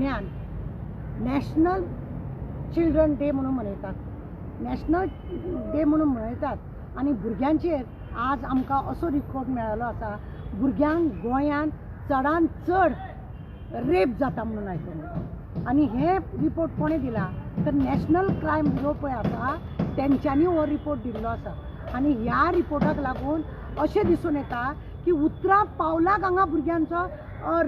भुरग्यांक national children day म्हणून मनयतात, नॅशनल डे म्हणून मनयतात आनी भुरग्यांचेर आज आमकां असो रिपोर्ट मेळ्ळो आसा भुरग्यांक गोंयांत चडांत चड रेप जाता म्हणून आयकून. आनी हे रिपोर्ट कोणें दिला तर नॅशनल क्रायम ब्युरो पळय आसा तेंच्यांनी हो रिपोर्ट दिल्लो आसा. आनी ह्या रिपोर्टाक लागून अशें दिसून येता की उतरां पावलाक हांगा भुरग्यांचो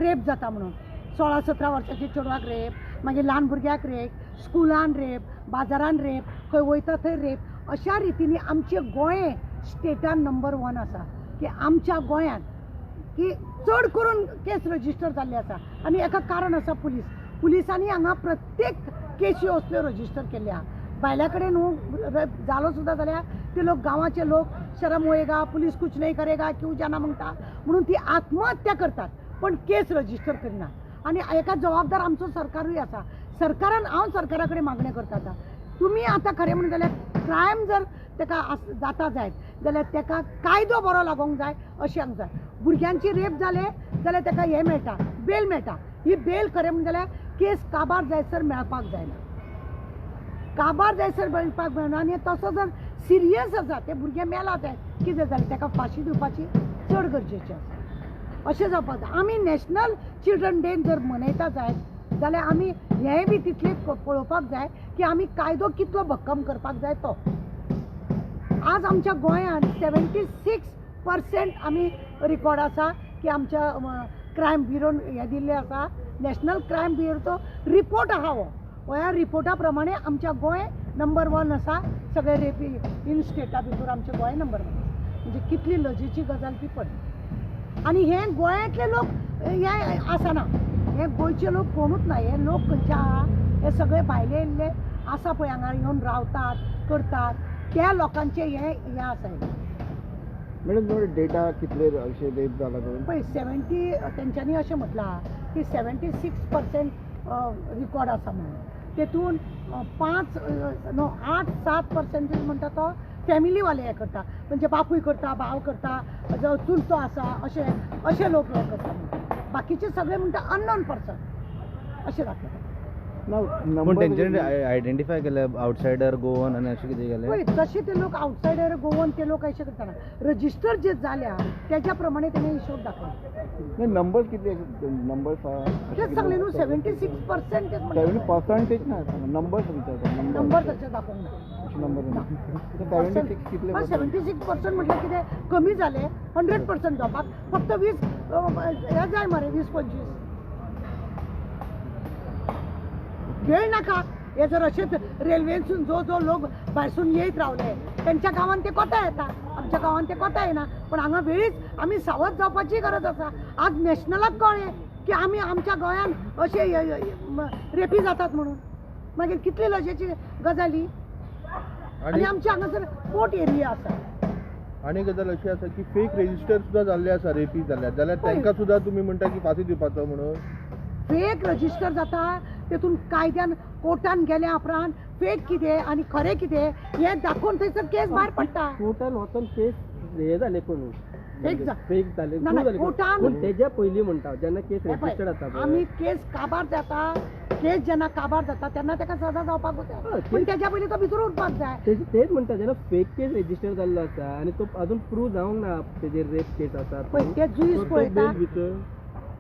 रेप जाता म्हणून. 16-17 वर्सांच्या चेडवाक रेप, मागीर ल्हान भुरग्याक रेप, स्कुलान रेप, बाजारान रेप, खंय वयता थंय रेप. अशा रितीनी आमचें गोंय स्टेटान नंबर 1 आसा की आमच्या गोंयांत की चड करून केस रजिस्टर जाल्ली आसा. आनी हेका कारण आसा पुलिसांनी हांगा प्रत्येक केसी असल्यो रजिस्टर केल्ल्या. भायल्या कडेन न्हू जालो सुद्दां जाल्यार ते लोक गांवाचे लोक शरम होएगा, पुलीस कुछ नहीं करेगा, क्यों जाना म्हणटा म्हणून ती आत्महत्या करतात पण केस रजिस्टर करना. आनी हेका जबाबदार आमचो सरकारूय आसा. सरकारान हांव सरकारा कडेन मागणी करता आतां तुमी आतां खरें म्हणून जाल्यार क्रायम जर तेका जाता जायत जाल्यार तेका कायदो बरो लागोंक जाय अशें जाय. भुरग्यांची रेप जाले जाल्यार तेका हें मेळटा, बेल मेळटा. ही बेल खरें म्हणून जाल्यार केस काबार जायसर मेळपाक जायना, काबार जायसर मेळपाक मेळना. आनी तसो जर सिरियस आसा ते भुरगे मेला ते कितें जालें तेका फाशी दिवपाची चड गरजेची आसा. अशें जावपाक जाय. आमी नॅशनल चिल्ड्रन डे जर मनयता जायत जाल्यार आमी हेंय बी तितलें पळोवपाक जाय की आमी कायदो कितलो भक्कम करपाक जाय तो. आज आमच्या गोंयांत 76% आमी रिकॉर्ड आसा की आमच्या क्रायम ब्युरोन हें दिल्लें आसा. नॅशनल क्रायम ब्युरोचो रिपोर्ट आहा हो. ह्या रिपोर्टा प्रमाणे आमच्या गोंय नंबर 1 आसा सगळे रेपी इन स्टेटा भितर आमचें गोंय नंबर 1. म्हणजे कितली लजेची गजाल ती पळय. आनी हे गोंयांतले लोक हे आसना, हे गोंयचे लोक कोणूच ना. हे लोक खंयचे आहा हे सगळे भायले येयल्ले आसा पळय हांगा येवन रावतात करतात त्या लोकांचे हे आसा. मॅडम डेटा कितले अशे रेप जाला पळय 70 तेंच्यांनी अशें म्हटलां की 76% रिकॉर्ड आसा म्हणून. तेतून 8-7% म्हणटा तो फॅमिलीवाले हे करता, म्हणजे बापूय करता, भाव करता, जो चुलतो आसा अशे लोक हे करता. बाकीचे सगळे म्हणटा अननोन पर्सन अशें दाखयता. पूण तेंच्यांनी आयडेंटिफाय केले आउटसायडर गोवन आनी अशें कितें केलें पळय तशें ते लोक आउटसायडर गोवन ते लोक अशें करतना रजिस्टर जे जाल्या तेज्या प्रमाणे तेणें हिशोब दाखयला. नंबर कितले नंबर तेच सांगले न्हू 76% पर्सेंटेज ना नंबर नंबर तशें दाखोवंक ना. नंबर 76 कितले 76% म्हटल्यार कितें कमी जालें 100% जावपाक फक्त 20 हे जाय मरे 20-25 वेळ नाका. हे जर अशेंच रेल्वेसून जो लोक भायरसून येयत रावले तेंच्या गांवांत ते कोता येता, आमच्या गांवांत ते कोता येना. पण हांगा वेळीच आमी सावध जावपाची गरज आसा. आज नॅशनलाक कळ्ळें की आमी आमच्या गोंयांत अशे रेपी जातात म्हणून. मागीर कितली लजेची गजाली. आनी आमच्या हांगासर पोर्ट एरिया आसा. आनी गजाल अशी आसा की फेक रेजिस्टर सुद्दां जाल्ले आसा रेपी जाल्यार तांकां सुद्दां तुमी म्हणटा की फाशी दिवपाचो म्हणून. फेक रजिस्टर जाता तेतून कायद्यान कोर्टान गेल्या उपरांत फेक कितें आनी खरें कितें हें दाखोवन थंयसर केस भायर पडटा. कोर्टान वचून केस हे जाले कोण फेक जाले ना कोर्टान तेज्या पयलीं म्हणटा जेन्ना केस रजिस्टर जाता आमी केस काबार जाता केस जेन्ना काबार जाता तेन्ना तेका सजा जावपाक जाय. पूण तेज्या पयलीं तो भितर उरपाक जाय. तेच म्हणटा जेन्ना फेक केस रजिस्टर जाल्लो आसा आनी तो अजून प्रूव जावंक ना तेजेर रेप केस आसा पळय ते जुईस पळयता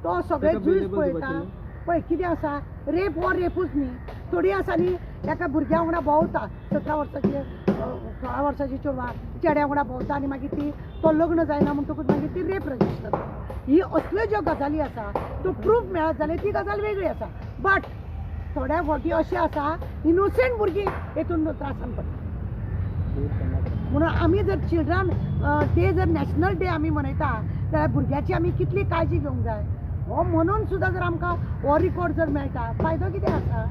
तो सगळे जुईस पळयता. पळय कितें आसा रेप हो रेपूच न्ही. थोडी आसा न्ही एका भुरग्या वांगडा भोंवता 17 वर्साची 16 वर्साची चेडवां चेड्या वांगडा भोंवता आनी मागीर तो लग्न जायना म्हणटकूच मागीर ती रेप रजिस्टर जाता. ही असल्यो ज्यो गजाली आसा त्यो प्रूफ मेळत जाल्यार ती गजाल वेगळी आसा. बट थोड्या फावटी अशें आसा इनोसेंट भुरगीं हेतून त्रासान पडटा. म्हणून आमी जर चिल्ड्रन डे जर नॅशनल डे आमी मनयता जाल्यार भुरग्याची आमी कितली काळजी घेवंक जाय. हो म्हणून सुद्दां जर आमकां हो रिकॉर्ड जर मेळटा फायदो कितें आसा.